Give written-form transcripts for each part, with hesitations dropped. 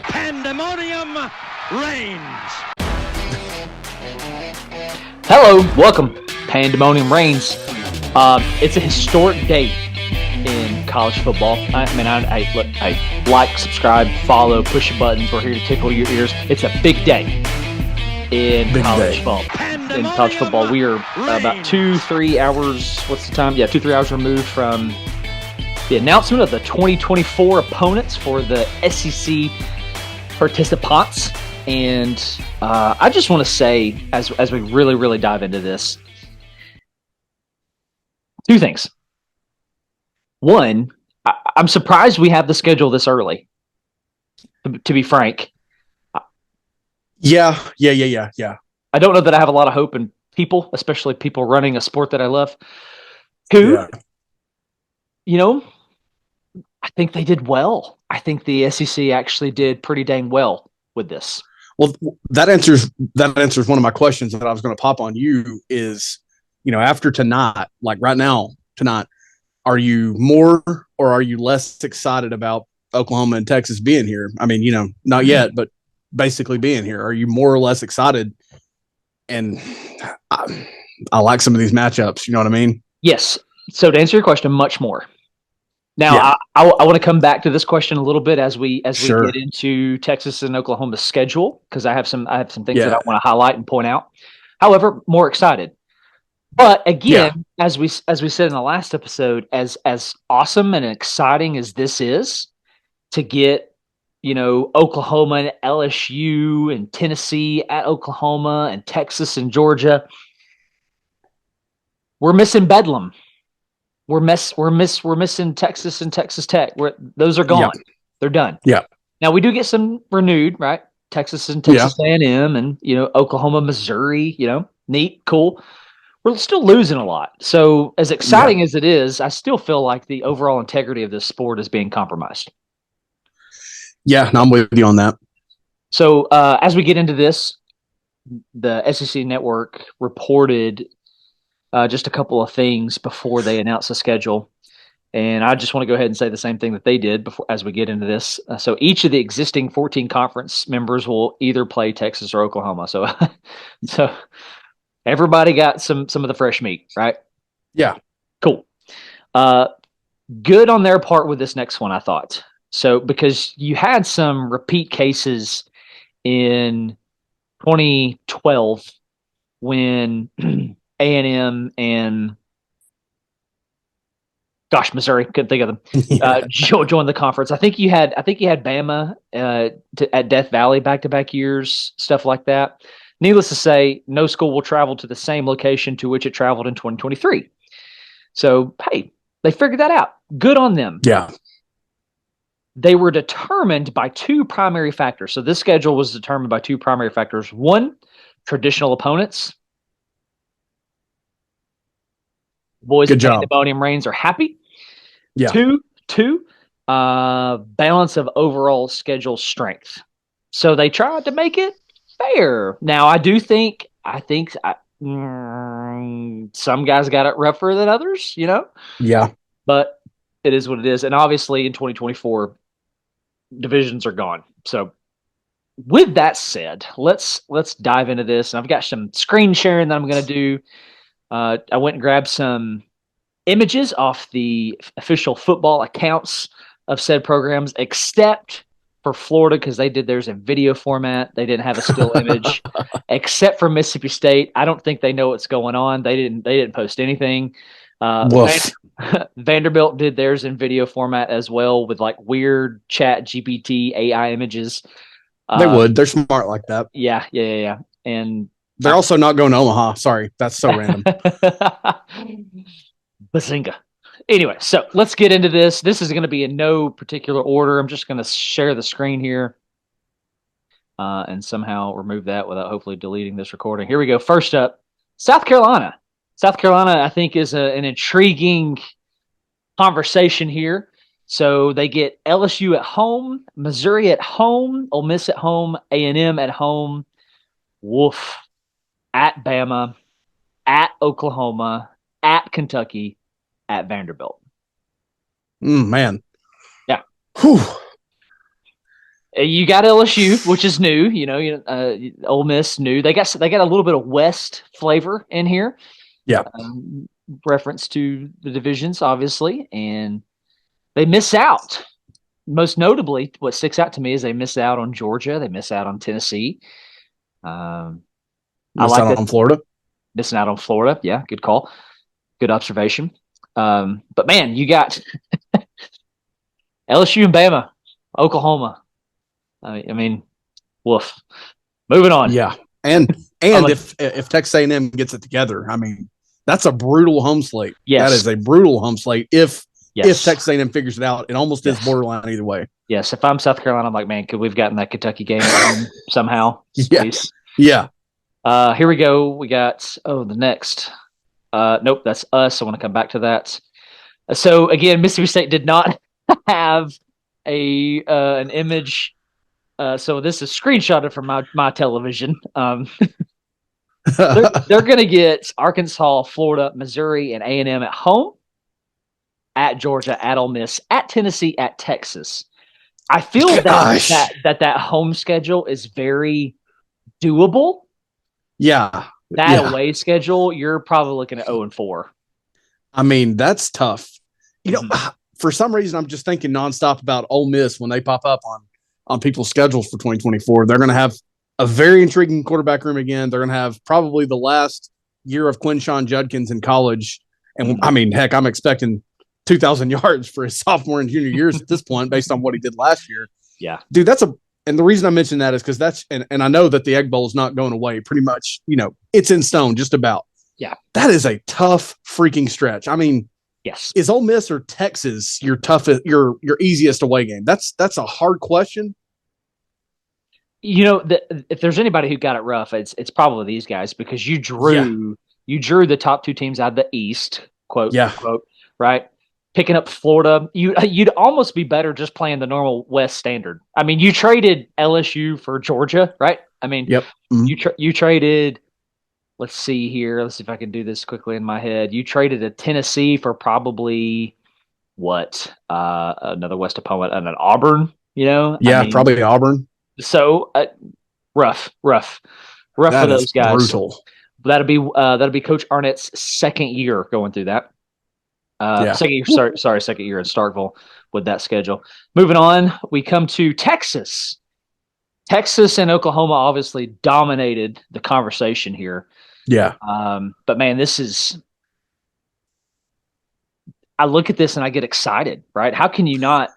Pandemonium Reigns. Hello, welcome. Pandemonium Reigns. It's a historic day in college football. I like, subscribe, follow, push the buttons. We're here to tickle your ears. It's a big day in college football. In college football, we are about 2-3 hours. What's the time? Yeah, 2-3 hours removed from the announcement of the 2024 opponents for the SEC participants. And I just want to say, as we really dive into this, two things. One, I'm surprised we have the schedule this early. To be frank. Yeah. I don't know that I have a lot of hope in people, especially people running a sport that I love. Two, I think they did well. I think the SEC actually did pretty dang well with this. Well, that answers one of my questions that I was going to pop on you is, after tonight, like right now, tonight, are you more or are you less excited about Oklahoma and Texas being here? I mean, not yet, but basically being here. Are you more or less excited? And I like some of these matchups. You know what I mean? Yes. So to answer your question, much more. Now, I want to come back to this question a little bit as we get into Texas and Oklahoma's schedule, because I have some things that I want to highlight and point out. However, more excited. But again, as we said in the last episode, as awesome and exciting as this is to get, Oklahoma and LSU and Tennessee at Oklahoma and Texas and Georgia, we're missing Bedlam. We're missing Texas and Texas Tech. Those are gone. Yeah. They're done. Yeah. Now we do get some renewed, right? Texas and Texas A&M and Oklahoma, Missouri. Neat, cool. We're still losing a lot. So as exciting as it is, I still feel like the overall integrity of this sport is being compromised. Yeah, no, I'm with you on that. So as we get into this, the SEC Network reported just a couple of things before they announced the schedule. And I just want to go ahead and say the same thing that they did before as we get into this. So each of the existing 14 conference members will either play Texas or Oklahoma. So everybody got some of the fresh meat, right? Yeah. Cool. Good on their part with this next one, I thought. So because you had some repeat cases in 2012 when A&M and Missouri, couldn't think of them, joined the conference. I think you had Bama at Death Valley back-to-back years, stuff like that. Needless to say, no school will travel to the same location to which it traveled in 2023. So, hey, they figured that out. Good on them. Yeah. They were determined by two primary factors. So this schedule was determined by two primary factors. One, traditional opponents. Boys of Pandemonium Reigns are happy. Yeah. Two, balance of overall schedule strength. So they tried to make it fair. Now, I think some guys got it rougher than others, Yeah. But it is what it is. And obviously in 2024, divisions are gone. So with that said, let's dive into this. And I've got some screen sharing that I'm going to do. I went and grabbed some images off the official football accounts of said programs, except for Florida, because they did theirs in video format. They didn't have a still image, except for Mississippi State. I don't think they know what's going on. They didn't post anything. Vanderbilt did theirs in video format as well, with like weird Chat GPT AI images. They would. They're smart like that. Yeah. And they're also not going to Omaha. Sorry, that's so random. Bazinga. Anyway, so let's get into this. This is going to be in no particular order. I'm just going to share the screen here and somehow remove that without hopefully deleting this recording. Here we go. First up, South Carolina. South Carolina, I think, is an intriguing conversation here. So they get LSU at home, Missouri at home, Ole Miss at home, A&M at home, woof, at Bama, at Oklahoma, at Kentucky, at Vanderbilt. Man. Whew. You got LSU, which is new. Ole Miss new. They got a little bit of West flavor in here. Yeah. Reference to the divisions, obviously, and they miss out. Most notably, what sticks out to me is they miss out on Georgia. They miss out on Tennessee. I like that. On Florida. Missing out on Florida. Yeah, good call. Good observation. But man, you got LSU and Bama, Oklahoma. I mean, woof. Moving on. Yeah, and if Texas A&M gets it together, I mean, that's a brutal home slate. Yes. That is a brutal home slate. If Texas A&M figures it out, it almost is borderline either way. Yes, if I'm South Carolina, I'm like, man, could we've gotten that Kentucky game somehow? Yeah. Please. Yeah. Here we go. We got the next. Nope, that's us. I want to come back to that. So again, Mississippi State did not have an image. So this is screenshotted from my television. They're going to get Arkansas, Florida, Missouri, and A&M at home, at Georgia, at Ole Miss, at Tennessee, at Texas. I feel that home schedule is very doable. Yeah. Away schedule, you're probably looking at 0-4. I mean, that's tough. For some reason, I'm just thinking nonstop about Ole Miss when they pop up on people's schedules for 2024. They're going to have a very intriguing quarterback room again. They're going to have probably the last year of Quinshawn Judkins in college. And I mean, heck, I'm expecting 2,000 yards for his sophomore and junior years at this point, based on what he did last year. Yeah. Dude, and the reason I mention that is because and I know that the Egg Bowl is not going away pretty much, it's in stone just about. Yeah. That is a tough freaking stretch. I mean, yes. Is Ole Miss or Texas your toughest, your easiest away game? That's a hard question. If there's anybody who got it rough, it's probably these guys, because you drew the top two teams out of the East, quote, right? Picking up Florida, you'd almost be better just playing the normal West standard. I mean, you traded LSU for Georgia, right? I mean, yep. Mm-hmm. You traded. Let's see here. Let's see if I can do this quickly in my head. You traded a Tennessee for probably what? Another West opponent and an Auburn. Yeah, probably Auburn. So rough for those guys. Brutal. That'll be Coach Arnett's second year going through that. Second year in Starkville with that schedule. Moving on, we come to Texas. Texas and Oklahoma obviously dominated the conversation here. Yeah. But man, I look at this and I get excited, right? How can you not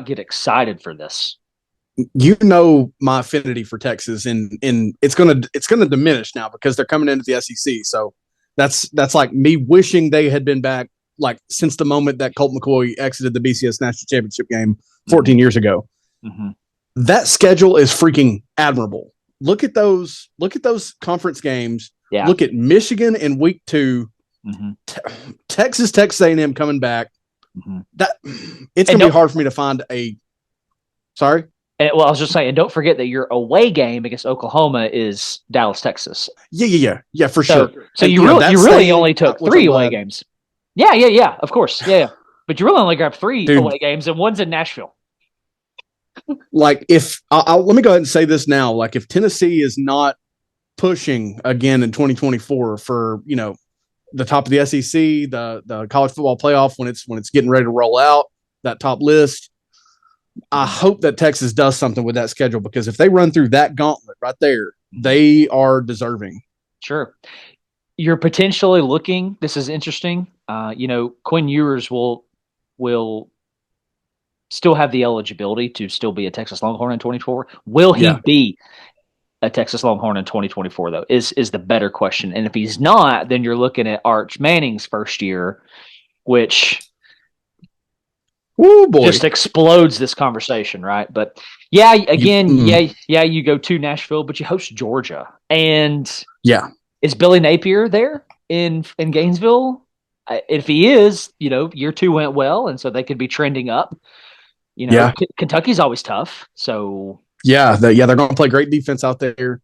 get excited for this? My affinity for Texas, and it's gonna diminish now because they're coming into the SEC. So that's like me wishing they had been back, like since the moment that Colt McCoy exited the BCS National Championship game 14 years ago. Mm-hmm. That schedule is freaking admirable. Look at those conference games. Yeah. Look at Michigan in week 2. Mm-hmm. Texas A&M coming back. Mm-hmm. That it's gonna be hard for me to find a. Sorry. I was just saying, don't forget that your away game against Oklahoma is Dallas, Texas. Yeah, for sure. So you really only took 3 away games. Yeah, of course. Yeah. But you really only grabbed 3 away games, and one's in Nashville. Like, if let me go ahead and say this now, like if Tennessee is not pushing again in 2024 for, the top of the SEC, the college football playoff, when it's getting ready to roll out, that top list, I hope that Texas does something with that schedule, because if they run through that gauntlet right there, they are deserving. Sure. You're potentially looking, this is interesting. Quinn Ewers will still have the eligibility to still be a Texas Longhorn in 2024. Will he be a Texas Longhorn in 2024, though, is the better question. And if he's not, then you're looking at Arch Manning's first year, which just explodes this conversation, right? But you go to Nashville, but you host Georgia. And is Billy Napier there in Gainesville? If he is, year 2 went well, and so they could be trending up. Kentucky's always tough. So they're going to play great defense out there.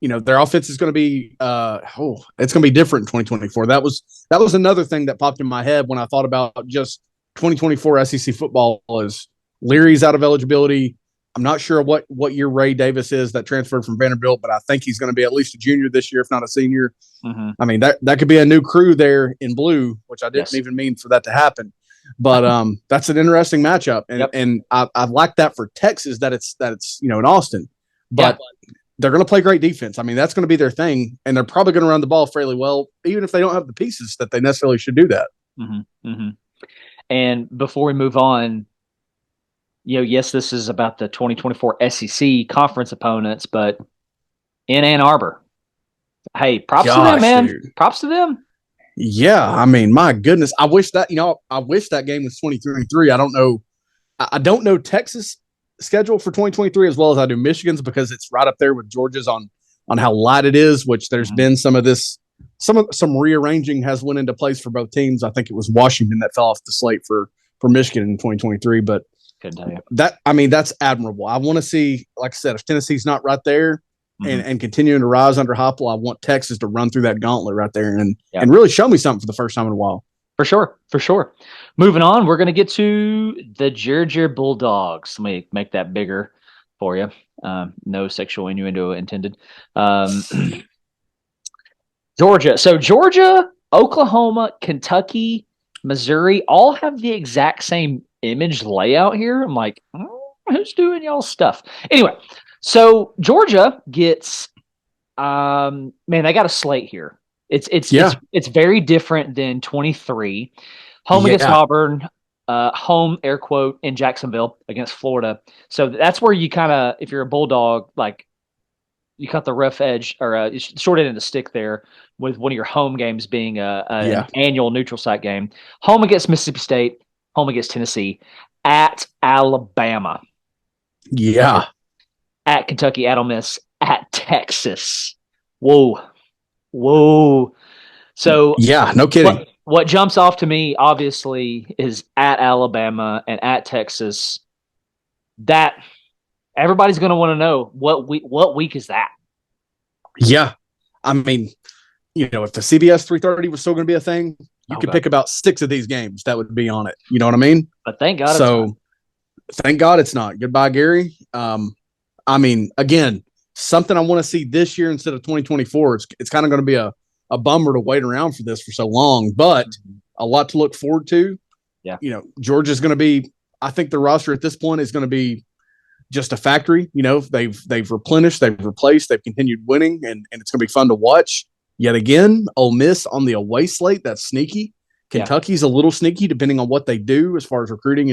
Their offense is going to be it's going to be different in 2024. That was another thing that popped in my head when I thought about just 2024 SEC football is Leary's out of eligibility. I'm not sure what year Ray Davis is that transferred from Vanderbilt, but I think he's going to be at least a junior this year, if not a senior. Mm-hmm. I mean, that could be a new crew there in blue, which I didn't Yes. even mean for that to happen. But that's an interesting matchup, and I like that for Texas that it's in Austin, but they're going to play great defense. I mean, that's going to be their thing, and they're probably going to run the ball fairly well, even if they don't have the pieces that they necessarily should do that. Mm-hmm. Mm-hmm. And before we move on, yes, this is about the 2024 SEC conference opponents, but in Ann Arbor, hey, props to them, man. Dude. Props to them. Yeah, I mean, my goodness, I wish that game was 2023. I don't know. I don't know Texas schedule for 2023 as well as I do Michigan's, because it's right up there with Georgia's on how light it is, which there's been some rearranging has went into place for both teams. I think it was Washington that fell off the slate for Michigan in 2023, but that's admirable. I want to see, like I said, if Tennessee's not right there and continuing to rise under Heupel, I want Texas to run through that gauntlet right there and really show me something for the first time in a while. For sure. Moving on, we're going to get to the Georgia Bulldogs. Let me make that bigger for you. No sexual innuendo intended. Georgia. So Georgia, Oklahoma, Kentucky, Missouri all have the exact same image layout here. I'm like, who's doing y'all's stuff? Anyway, so Georgia gets, they got a slate here. It's very different than 23. Home against Auburn, home air quote in Jacksonville against Florida. So that's where you kind of, if you're a Bulldog, like you cut the rough edge or short end of the stick there with one of your home games being an annual neutral site game. Home against Mississippi State, home against Tennessee, at Alabama. Yeah. At Kentucky, at Ole Miss, at Texas. Whoa. So no kidding. What jumps off to me, obviously, is at Alabama and at Texas. That everybody's going to want to know what week is that? Yeah, I mean, if the CBS 330 was still going to be a thing, you could pick about 6 of these games that would be on it. You know what I mean? But thank God. Thank God it's not. Goodbye, Gary. I mean, again, something I want to see this year instead of 2024. It's kind of going to be a bummer to wait around for this for so long, but a lot to look forward to. Yeah. Georgia's going to be, I think the roster at this point is going to be just a factory. They've replenished, they've replaced, they've continued winning, and it's going to be fun to watch. Yet again, Ole Miss on the away slate, that's sneaky. Kentucky's a little sneaky depending on what they do as far as recruiting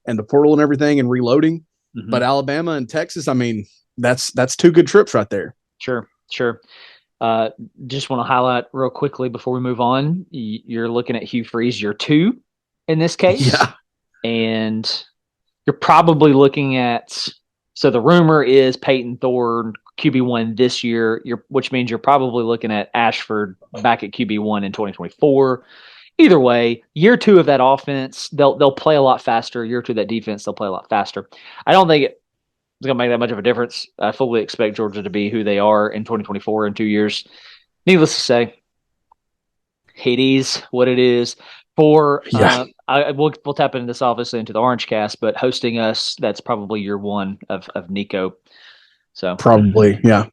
and the portal and everything and reloading. Mm-hmm. But Alabama and Texas, I mean, that's 2 good trips right there. Sure. Just want to highlight real quickly before we move on. You're looking at Hugh Freeze, year 2 in this case. Yeah. And you're probably looking at, so the rumor is Peyton Thorne, QB1 this year, which means you're probably looking at Ashford back at QB1 in 2024. Either way, year 2 of that offense, they'll play a lot faster. Year 2 of that defense, they'll play a lot faster. I don't think it's going to make that much of a difference. I fully expect Georgia to be who they are in 2024 in 2 years. Needless to say, it is what it is. We'll tap into this obviously into the Orange Cast, but hosting us, that's probably year 1 of Nico. So probably, yeah.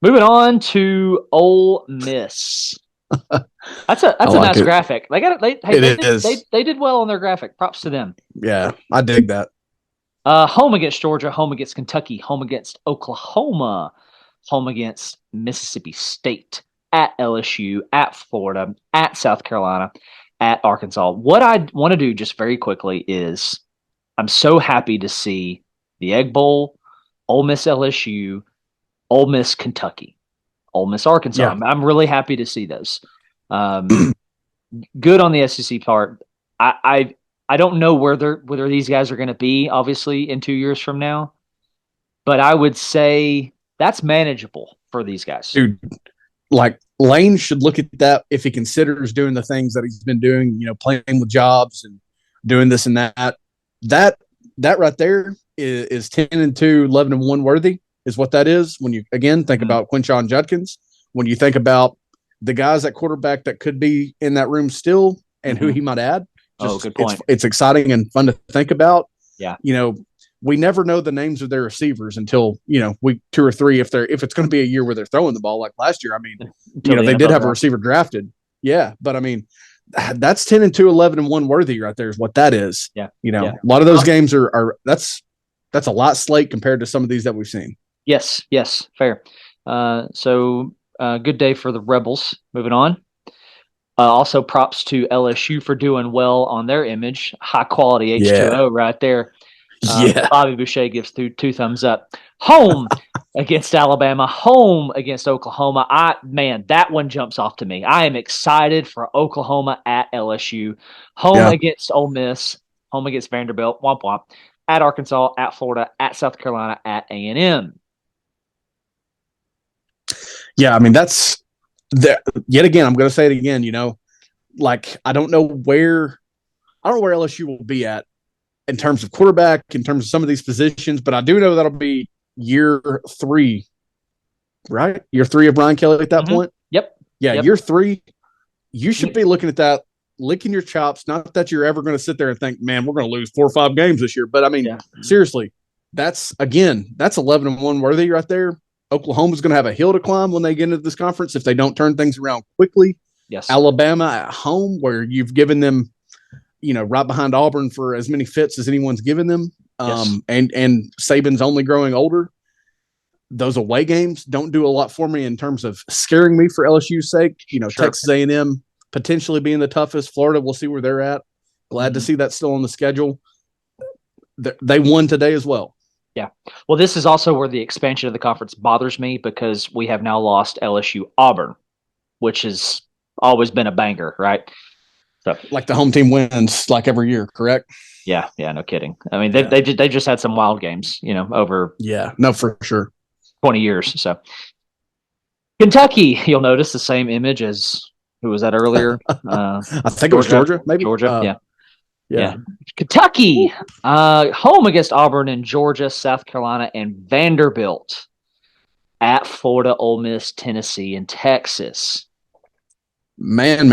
Moving on to Ole Miss. That's a nice graphic. They did well on their graphic. Props to them. Yeah, I dig that. Home against Georgia, home against Kentucky, home against Oklahoma, home against Mississippi State, at LSU, at Florida, at South Carolina, at Arkansas. What I want to do just very quickly is I'm so happy to see the Egg Bowl, Ole Miss LSU, Ole Miss Kentucky, Ole Miss Arkansas. Yeah. I'm really happy to see those. Good on the SEC part. I don't know whether these guys are going to be, obviously, in 2 years from now. But I would say that's manageable for these guys. Dude, like Lane should look at that if he considers doing the things that he's been doing, playing with jobs and doing this and that. That right there is 10-2, 11-1 worthy is what that is. When you, again, think about Quinshon Judkins, when you think about the guys at quarterback that could be in that room still and who he might add. Good point. It's exciting and fun to think about. Yeah. We never know the names of their receivers until, week 2 or 3, if it's going to be a year where they're throwing the ball like last year. I mean, they did have a receiver drafted. Yeah. But I mean, that's 10-2, 11-1 worthy right there is what that is. Yeah. A lot of those games that's a lot slate compared to some of these that we've seen. Yes. Fair. So good day for the Rebels. Moving on. Also props to LSU for doing well on their image. High quality H2O right there. Bobby Boucher gives two thumbs up. Home against Alabama, home against Oklahoma. That one jumps off to me. I am excited for Oklahoma at LSU. Home against Ole Miss, home against Vanderbilt, womp womp. At Arkansas, at Florida, at South Carolina, at A&M. Yeah, I mean, that's yet again, I'm going to say it again, I don't know where LSU will be at in terms of quarterback, in terms of some of these positions, but I do know that'll be year 3, right? Year 3 of Brian Kelly at that point. Yep. Yeah, year 3. You should be looking at that, licking your chops. Not that you're ever going to sit there and think, man, we're going to lose 4 or 5 games this year. But I mean, seriously, that's 11-1 worthy right there. Oklahoma's going to have a hill to climb when they get into this conference if they don't turn things around quickly. Yes. Alabama at home, where you've given them, right behind Auburn for as many fits as anyone's given them. And Saban's only growing older. Those away games don't do a lot for me in terms of scaring me for LSU's sake. Texas A&M potentially being the toughest. Florida, we'll see where they're at. Glad to see that still on the schedule. They won today as well. Yeah. Well, this is also where the expansion of the conference bothers me because we have now lost LSU Auburn, which has always been a banger, right? So, like the home team wins like every year, correct? Yeah, no kidding. I mean, they just had some wild games, over for sure 20 years. So Kentucky, you'll notice the same image as who was that earlier? I think it was Georgia, maybe. Georgia, yeah. Kentucky, home against Auburn and Georgia, South Carolina, and Vanderbilt. At Florida, Ole Miss, Tennessee, and Texas. Man.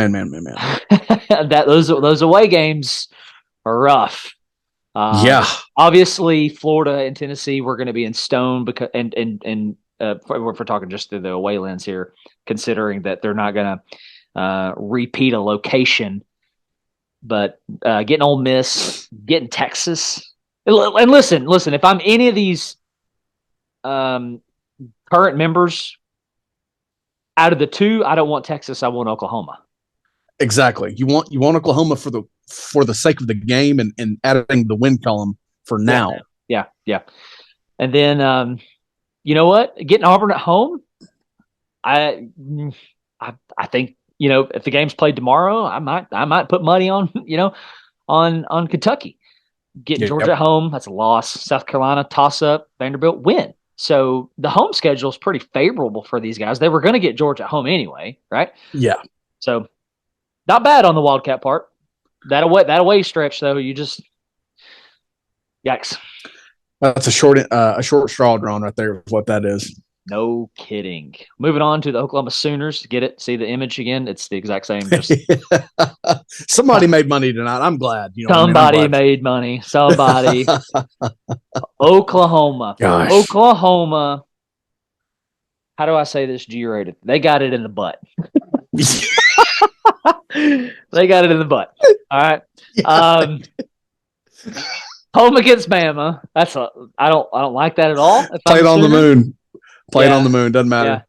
Those away games are rough. Obviously, Florida and Tennessee were going to be in stone because, if we're talking just through the away lens here, considering that they're not going to repeat a location. But getting Ole Miss, getting Texas, and listen. If I'm any of these current members out of the 2, I don't want Texas. I want Oklahoma. Exactly. You want Oklahoma for the sake of the game and adding the win column for now. Yeah. And then you know what? Getting Auburn at home, I think. If the game's played tomorrow, I might put money on, on Kentucky. Getting Georgia at home, that's a loss. South Carolina, toss up. Vanderbilt, win. So the home schedule is pretty favorable for these guys. They were going to get Georgia at home anyway, right? Yeah. So not bad on the Wildcat part. That away stretch, though, you just yikes. That's a short straw drawn right there with what that is. No kidding. Moving on to the Oklahoma Sooners. Get it? See the image again? It's the exact same. Somebody made money tonight. I'm glad. Somebody made money. Somebody. Oklahoma. Gosh. Oklahoma. How do I say this G-rated? They got it in the butt. They got it in the butt. All right. Home against Bama. I don't like that at all. Played on the moon. Playing on the moon doesn't matter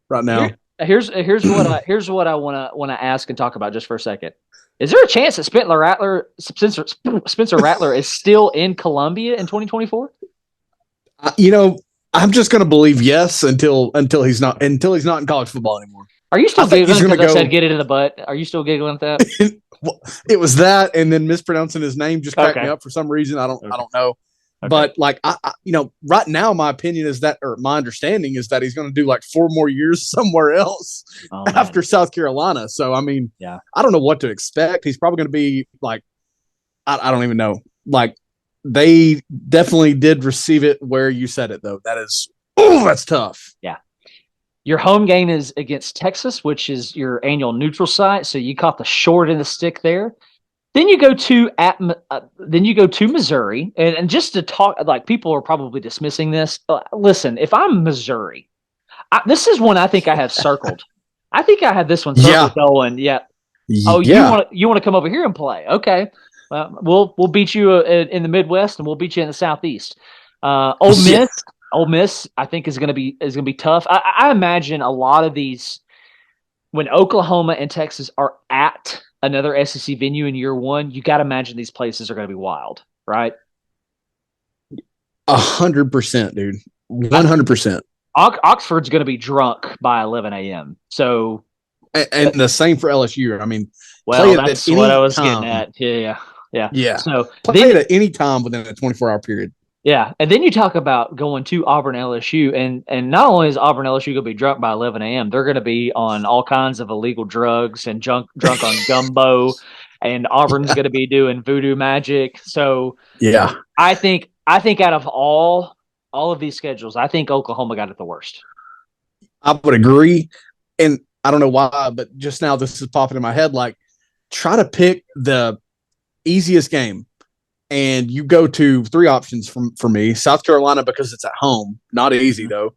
right now. Here's what I want to ask and talk about just for a second. Is there a chance that Spencer Rattler is still in Columbia in 2024? I'm just going to believe yes until he's not in college football anymore. Are you still giggling because I said get it in the butt? Are you still giggling at that? Well, it was that, and then mispronouncing his name just cracked me up for some reason. I don't know. Okay. But right now, my opinion is that, or my understanding is that he's going to do like 4 more years somewhere else after South Carolina. So, I mean, I don't know what to expect. He's probably going to be like, I don't even know. Like, they definitely did receive it where you said it, though. That's tough. Yeah. Your home game is against Texas, which is your annual neutral site. So you caught the short end of the stick there. Then you go to Missouri, and just to talk, like people are probably dismissing this. Listen, if I'm Missouri, this is one I think I have circled. I think I have this one circled Yeah. going. Yeah. Oh, Yeah. you want to come over here and play? Okay. We'll beat you in the Midwest, and we'll beat you in the Southeast. Ole Yeah. Miss, Ole Miss, I think is gonna be tough. I imagine a lot of these when Oklahoma and Texas are at another SEC venue in year one. You got to imagine these places are going to be wild, right? 100%, dude. 100%. Oxford's going to be drunk by 11 a.m. So, And the same for LSU. I mean, play well, it at that's what I any was getting time. at. Yeah. Yeah. So Play it at any time within a 24-hour period. yeah, and then you talk about going to Auburn LSU, and not only is Auburn LSU going to be drunk by 11 a.m., they're going to be on all kinds of illegal drugs and drunk on gumbo, and Auburn's going to be doing voodoo magic. So Yeah. I think out of all of these schedules, I think Oklahoma got it the worst. I would agree. And I don't know why, but just now this is popping in my head. Like, try to pick the easiest game. And you go to three options for me. South Carolina, because it's at home. Not easy, though.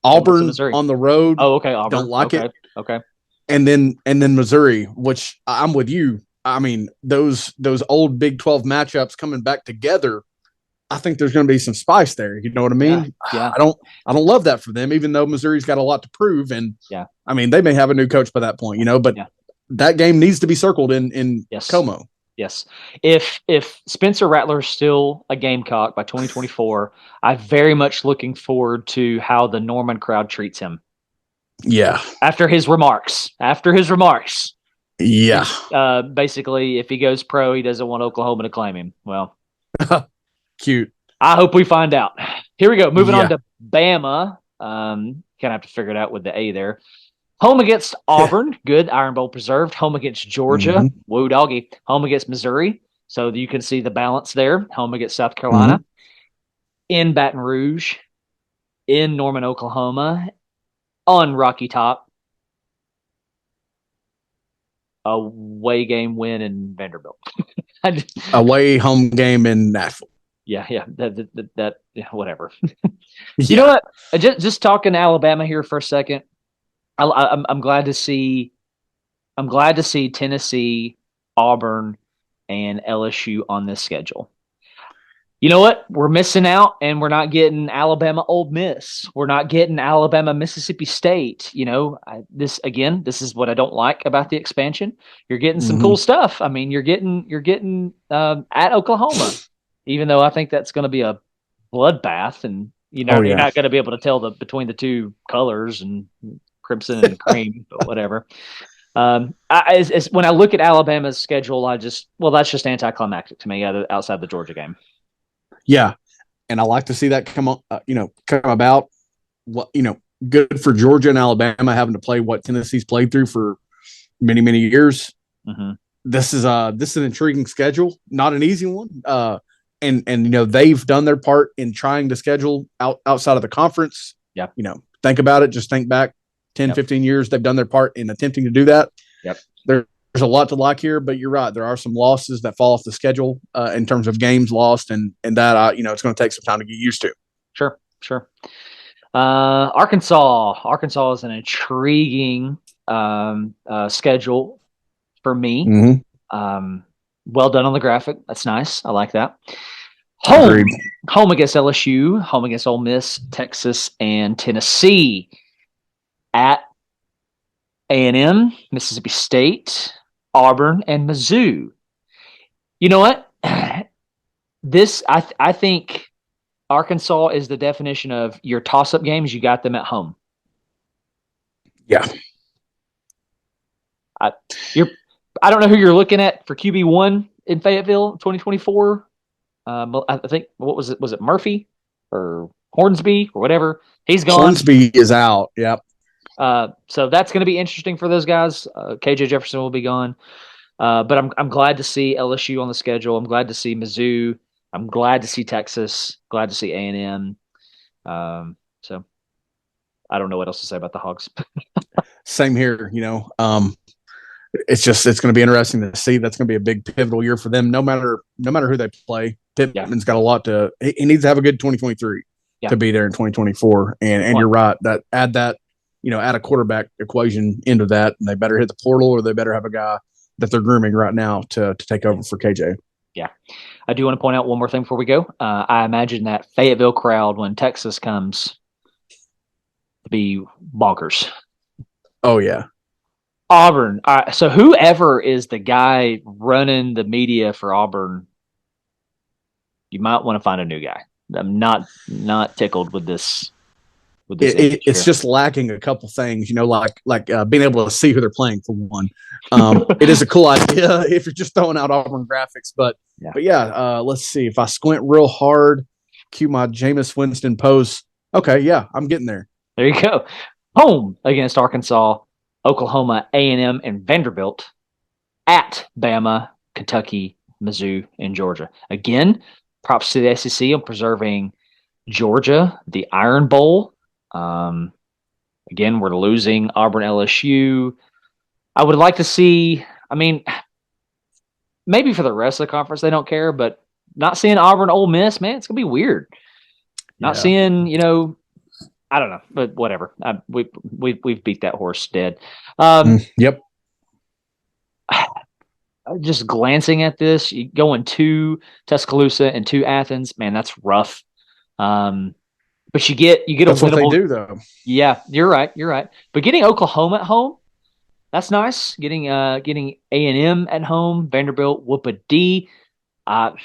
Auburn on the road. Oh, okay, Auburn. Don't like it. Okay. And then Missouri, which I'm with you. I mean, those old Big 12 matchups coming back together, I think there's going to be some spice there. You know what I mean? Yeah. I don't love that for them, even though Missouri's got a lot to prove. And I mean, they may have a new coach by that point, but that game needs to be circled in Como. Yes. If Spencer Rattler's still a Gamecock by 2024, I'm very much looking forward to how the Norman crowd treats him. Yeah. After his remarks. Yeah. Basically, if he goes pro, he doesn't want Oklahoma to claim him. Well, cute. I hope we find out. Here we go. Moving on to Bama. Kind of have to figure it out with the A there. Home against Auburn, good, Iron Bowl preserved. Home against Georgia, woo doggy. Home against Missouri, so you can see the balance there. Home against South Carolina, in Baton Rouge, in Norman, Oklahoma, on Rocky Top, away game win in Vanderbilt. Away home game in Nashville. Yeah, that whatever. You know what? Just talking Alabama here for a second. I'm glad to see Tennessee, Auburn, and LSU on this schedule. You know what? We're missing out, and we're not getting Alabama, Ole Miss. We're not getting Alabama, Mississippi State. This is what I don't like about the expansion. You're getting some cool stuff. I mean, you're getting at Oklahoma, even though I think that's going to be a bloodbath, and you're not going to be able to tell between the two colors and crimson and cream, but whatever. When I look at Alabama's schedule, that's just anticlimactic to me outside the Georgia game. Yeah. And I like to see that come about. What, good for Georgia and Alabama having to play what Tennessee's played through for many, many years. This is an intriguing schedule, not an easy one. And they've done their part in trying to schedule outside of the conference. Yeah. Think about it. Just think back 10, 15 years. They've done their part in attempting to do that. Yep. There's a lot to like here, but you're right. There are some losses that fall off the schedule in terms of games lost, and that it's going to take some time to get used to. Sure. Arkansas is an intriguing schedule for me. Well done on the graphic. That's nice. I like that. Home against LSU, home against Ole Miss, Texas, and Tennessee. At A&M, Mississippi State, Auburn, and Mizzou. You know what? I think Arkansas is the definition of your toss-up games. You got them at home. Yeah. I don't know who you're looking at for QB1 in Fayetteville 2024. I think, what was it? Was it Murphy or Hornsby or whatever? He's gone. Hornsby is out. Yep. So that's going to be interesting for those guys. KJ Jefferson will be gone. But I'm glad to see LSU on the schedule. I'm glad to see Mizzou. I'm glad to see Texas. Glad to see A&M. So I don't know what else to say about the Hogs. Same here. it's going to be interesting to see. That's going to be a big pivotal year for them. No matter who they play, Pittman's got a lot to. He needs to have a good 2023 to be there in 2024. And you're right that add a quarterback equation into that, and they better hit the portal or they better have a guy that they're grooming right now to take over for KJ. Yeah. I do want to point out one more thing before we go. I imagine that Fayetteville crowd when Texas comes to be bonkers. Oh, yeah. Auburn. So whoever is the guy running the media for Auburn, you might want to find a new guy. I'm not tickled with this. It's just lacking a couple things, like being able to see who they're playing for one. It is a cool idea if you're just throwing out Auburn graphics, but let's see. If I squint real hard, cue my Jameis Winston pose. Okay, yeah, I'm getting there. There you go. Home against Arkansas, Oklahoma, A&M, and Vanderbilt. At Bama, Kentucky, Mizzou, and Georgia. Again, props to the SEC on preserving Georgia, the Iron Bowl. Again, we're losing Auburn, LSU. I would like to see, maybe for the rest of the conference, they don't care, but not seeing Auburn, Ole Miss, man, it's going to be weird. Not seeing, I don't know, but whatever. We've beat that horse dead. Yep. Just glancing at this, going to Tuscaloosa and to Athens, man, that's rough. But you get that's a winnable. What they do, though. Yeah, you're right. But getting Oklahoma at home, that's nice. Getting A&M at home, Vanderbilt, whoop a D. Tough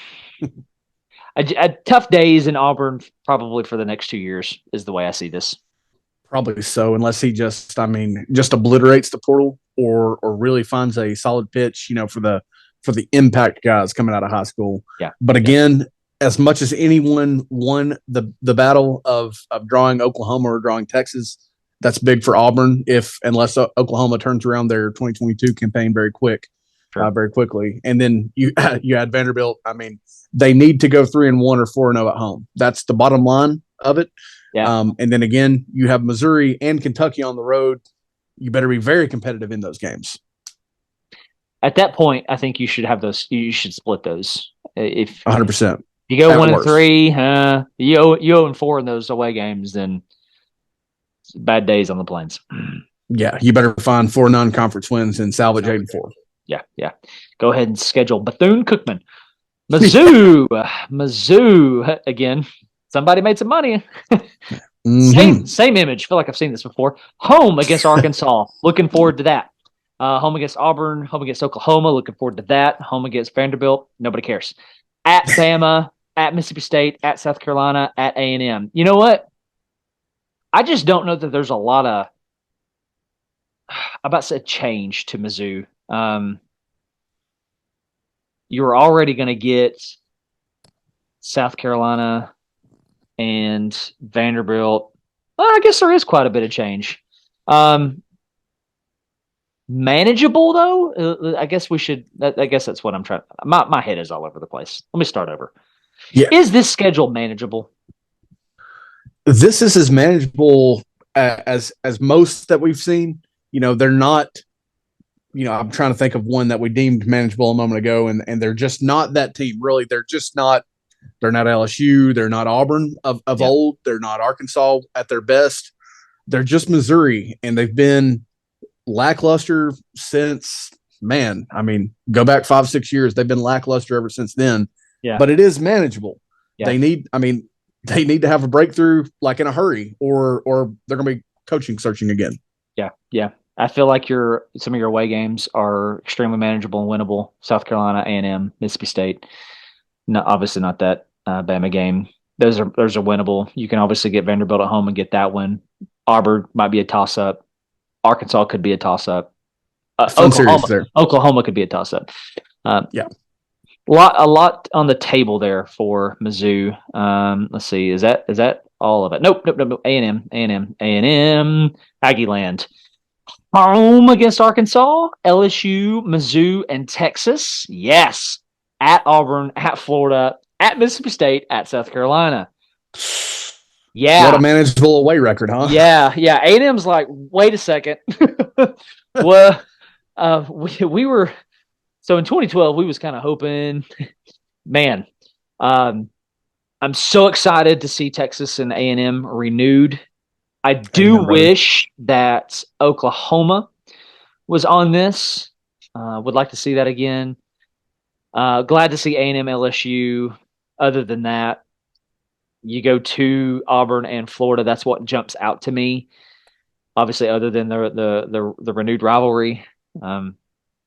days in Auburn, probably for the next 2 years, is the way I see this. Probably so, unless he just obliterates the portal or really finds a solid pitch, for the impact guys coming out of high school. Yeah. But again, as much as anyone won the battle of drawing Oklahoma or drawing Texas, that's big for Auburn unless Oklahoma turns around their 2022 campaign very quickly. And then you add Vanderbilt. They need to go 3-1 or 4-0 at home. That's the bottom line of it. Yeah. And then again, you have Missouri and Kentucky on the road. You better be very competitive in those games. At that point, I think you should have those. You should split those. If 100%. You go 1-3, you 0-4 in those away games, then bad days on the plains. Yeah, you better find 4 non-conference wins and salvage 8-4. Yeah. Go ahead and schedule Bethune-Cookman. Mizzou again. Somebody made some money. Same image. Feel like I've seen this before. Home against Arkansas. Looking forward to that. Home against Auburn. Home against Oklahoma. Looking forward to that. Home against Vanderbilt. Nobody cares. At Bama. At Mississippi State. At South Carolina. At A&M. You know what? I just don't know that there's a lot of, I'm about to say, change to Mizzou. You're already going to get South Carolina and Vanderbilt. Well, I guess there is quite a bit of change. Manageable, though? I guess that's what I'm trying. My head is all over the place. Let me start over. Yeah. Is this schedule manageable? This is as manageable as most that we've seen. They're not. I'm trying to think of one that we deemed manageable a moment ago, and they're just not that team. Really, they're just not. They're not LSU. They're not Auburn of old. They're not Arkansas at their best. They're just Missouri, and they've been lackluster since. Man, go back 5-6 years. They've been lackluster ever since then. Yeah, but it is manageable. Yeah. They need to have a breakthrough like in a hurry, or they're going to be coaching searching again. Yeah. I feel like some of your away games are extremely manageable and winnable. South Carolina, A&M, Mississippi State. No, obviously not that Bama game. Those are winnable. You can obviously get Vanderbilt at home and get that one. Auburn might be a toss-up. Arkansas could be a toss-up. Oklahoma could be a toss-up. Yeah. A lot on the table there for Mizzou. Let's see. Is that all of it? Nope. A&M, Aggieland. Home against Arkansas, LSU, Mizzou, and Texas. Yes. At Auburn, at Florida, at Mississippi State, at South Carolina. Yeah. What a manageable away record, huh? Yeah. A&M's like, wait a second. Well, We were so in 2012 we was kind of hoping, man. Um, I'm so excited to see Texas and A&M renewed. I do Amen, brother. wish that Oklahoma was on this. Would like to see that again. Glad to see A&M LSU. Other than that, you go to Auburn and Florida. That's what jumps out to me. Obviously, other than the renewed rivalry. Um,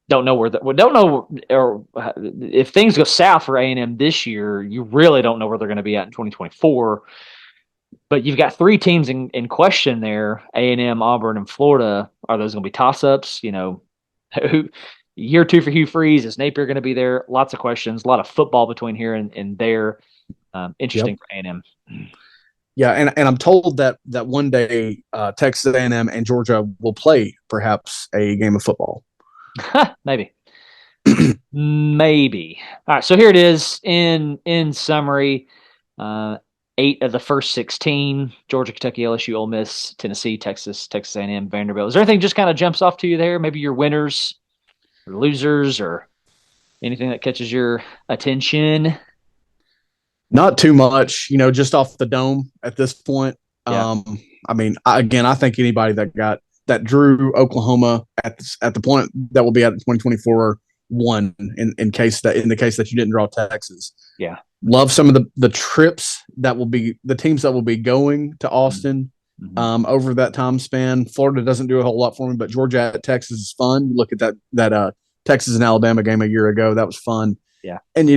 don't know where we don't know or if things go south for A&M this year, you really don't know where they're going to be at in 2024. But you've got three teams in question there: A&M, Auburn, and Florida. Are those going to be toss-ups? Who year two for Hugh Freeze? Is Napier going to be there? Lots of questions. A lot of football between here and there. Yep. Interesting for A&M. Yeah, and I'm told that one day Texas A&M and Georgia will play perhaps a game of football. Maybe. Maybe. All right. So here it is in summary. 8 of the first 16: Georgia, Kentucky, LSU, Ole Miss, Tennessee, Texas, Texas A&M, Vanderbilt. Is there anything just kind of jumps off to you there? Maybe your winners or losers or anything that catches your attention? Not too much, just off the dome at this point. Yeah. I mean, I think anybody that drew Oklahoma at the point that will be at 2024 won in the case that you didn't draw Texas. Yeah. Love some of the trips that will be the teams that will be going to Austin over that time span. Florida doesn't do a whole lot for me, but Georgia at Texas is fun. You look at that Texas and Alabama game a year ago. That was fun. Yeah. And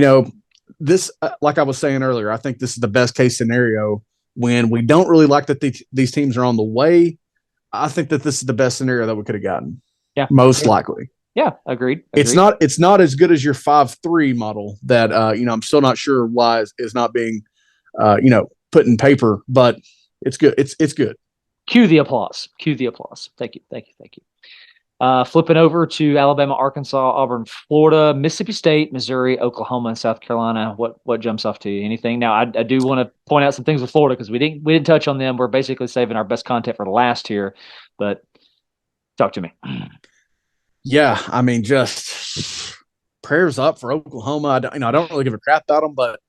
this, like I was saying earlier, I think this is the best case scenario when we don't really like that these teams are on the way. I think that this is the best scenario that we could have gotten. Yeah. Most likely. Yeah. Agreed. It's not as good as your 5-3 model that, I'm still not sure why is not being, put in paper, but it's good. It's good. Cue the applause. Cue the applause. Thank you. Thank you. Thank you. Flipping over to Alabama, Arkansas, Auburn, Florida, Mississippi State, Missouri, Oklahoma, and South Carolina. What jumps off to you? Anything? Now, I do want to point out some things with Florida because we didn't touch on them. We're basically saving our best content for the last here, but talk to me. Yeah, I mean, just prayers up for Oklahoma. I don't really give a crap about them, but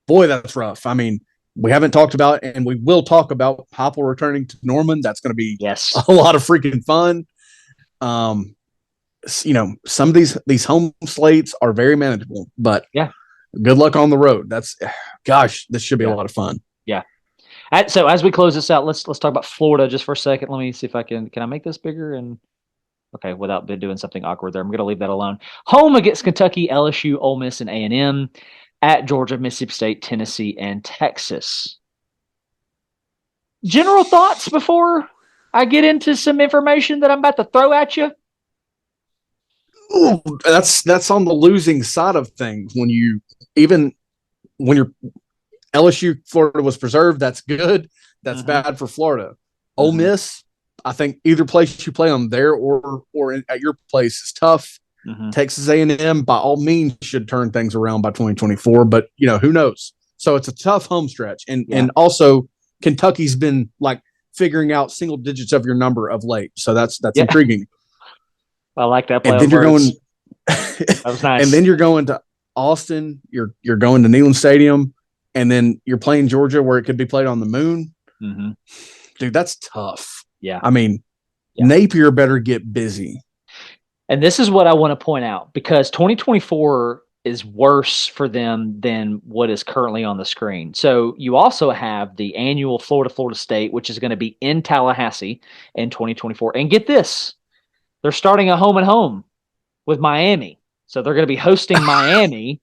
boy, that's rough. I mean, we haven't talked about, and we will talk about Heupel returning to Norman. That's going to be a lot of freaking fun. Some of these home slates are very manageable, but yeah, good luck on the road. This should be a lot of fun. Yeah. So as we close this out, let's talk about Florida just for a second. Let me see if can I make this bigger and okay, without doing something awkward there. I'm going to leave that alone. Home against Kentucky, LSU, Ole Miss, and A&M. At Georgia, Mississippi State, Tennessee, and Texas. General thoughts before I get into some information that I'm about to throw at you? Ooh, that's on the losing side of things. When your LSU Florida was preserved, that's good. That's bad for Florida. Ole Miss, I think either place you play them there or at your place is tough. Texas A&M, by all means, should turn things around by 2024, but who knows? So it's a tough home stretch, and also Kentucky's been like figuring out single digits of your number of late, so that's intriguing. I like that. And then you're going. That was nice. And then you're going to Austin. You're going to Neyland Stadium, and then you're playing Georgia, where it could be played on the moon. Dude, that's tough. Yeah, I mean, Napier better get busy. And this is what I want to point out, because 2024 is worse for them than what is currently on the screen. So you also have the annual Florida State, which is going to be in Tallahassee in 2024. And get this, they're starting a home and home with Miami. So they're going to be hosting Miami.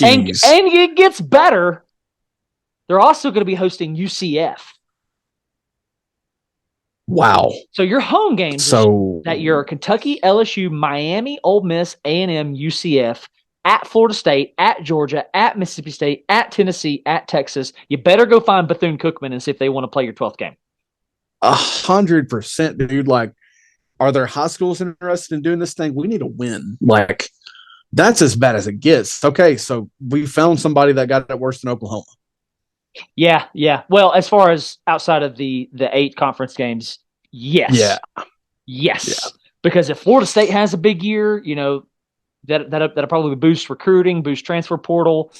and it gets better. They're also going to be hosting UCF. Wow. So your home games that you're Kentucky, LSU, Miami, Ole Miss, A&M, UCF, at Florida State, at Georgia, at Mississippi State, at Tennessee, at Texas. You better go find Bethune-Cookman and see if they want to play your 12th game. 100%, dude. Like, are there high schools interested in doing this thing? We need to win. Like, that's as bad as it gets. Okay, so we found somebody that got it worse than Oklahoma. Yeah. Well, as far as outside of the 8 conference games, yes. Yeah. Yes. Because if Florida State has a big year, that'll probably boost recruiting, boost transfer portal.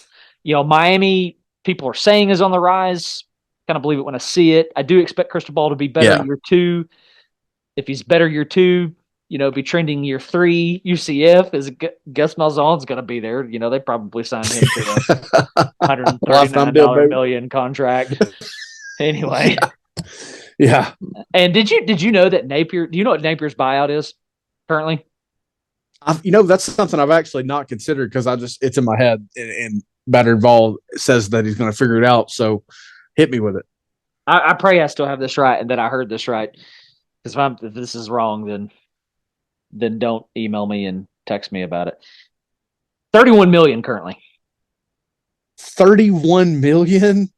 Miami, people are saying, is on the rise. Kind of believe it when I see it. I do expect Cristobal to be better year 2. If he's better year 2, be trending year 3. UCF is Gus Malzahn's going to be there. They probably signed him to a $139 million contract. Anyway. Yeah. And did you know that Napier? Do you know what Napier's buyout is currently? That's something I've actually not considered because it's in my head. And Batter Ball says that he's going to figure it out. So hit me with it. I pray I still have this right and that I heard this right. Because if this is wrong, then don't email me and text me about it. $31 million currently. $31 million.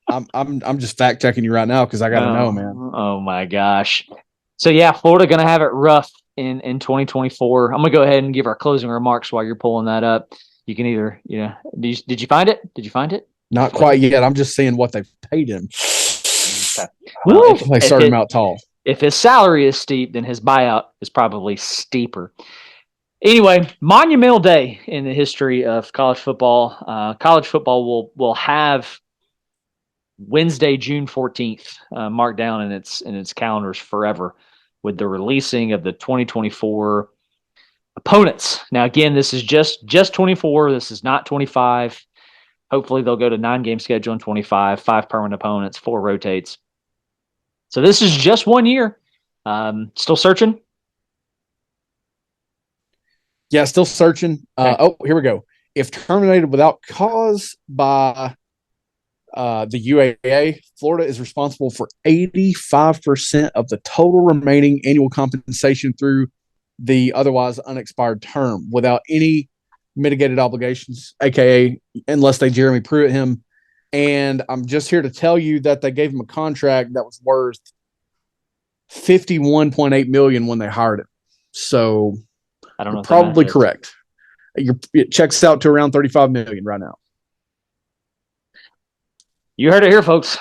I'm just fact checking you right now because I got to know, man. Oh my gosh. So yeah, Florida going to have it rough in 2024. I'm going to go ahead and give our closing remarks while you're pulling that up. You can either, did you find it? Did you find it? Not quite yet. I'm just seeing what they've paid him. Okay. Well, they started him out tall. If his salary is steep, then his buyout is probably steeper. Anyway, monumental day in the history of college football. College football will have Wednesday, June 14th, marked down in its calendars forever with the releasing of the 2024 opponents. Now, again, this is just 24. This is not 25. Hopefully, they'll go to 9-game schedule in 25, 5 permanent opponents, 4 rotates. So this is just 1 year. Still searching? Yeah, still searching. Okay. Here we go. If terminated without cause by the UAA, Florida is responsible for 85% of the total remaining annual compensation through the otherwise unexpired term without any mitigated obligations, aka unless they Jeremy Pruitt him. And I'm just here to tell you that they gave him a contract that was worth $51.8 million when they hired him. So I don't know. Probably correct. It checks out to around $35 million right now. You heard it here, folks.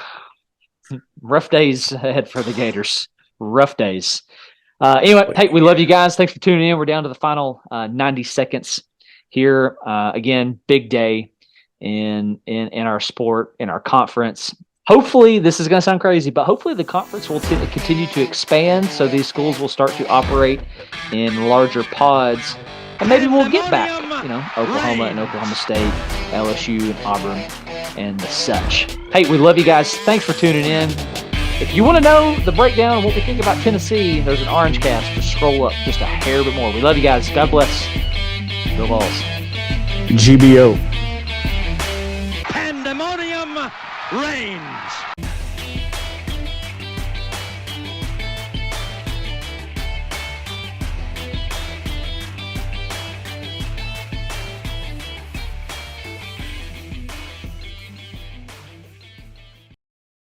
Rough days ahead for the Gators. Rough days. Anyway, hey, we love you guys. Thanks for tuning in. We're down to the final 90 seconds here. Again, big day in our sport, in our conference. Hopefully, this is going to sound crazy, but hopefully the conference will continue to expand so these schools will start to operate in larger pods. And maybe we'll get back, Oklahoma and Oklahoma State, LSU and Auburn and the such. Hey, we love you guys. Thanks for tuning in. If you want to know the breakdown of what we think about Tennessee, there's an Orange Cast. Just scroll up just a hair bit more. We love you guys. God bless. Go Balls. GBO. Pandemonium Reigns.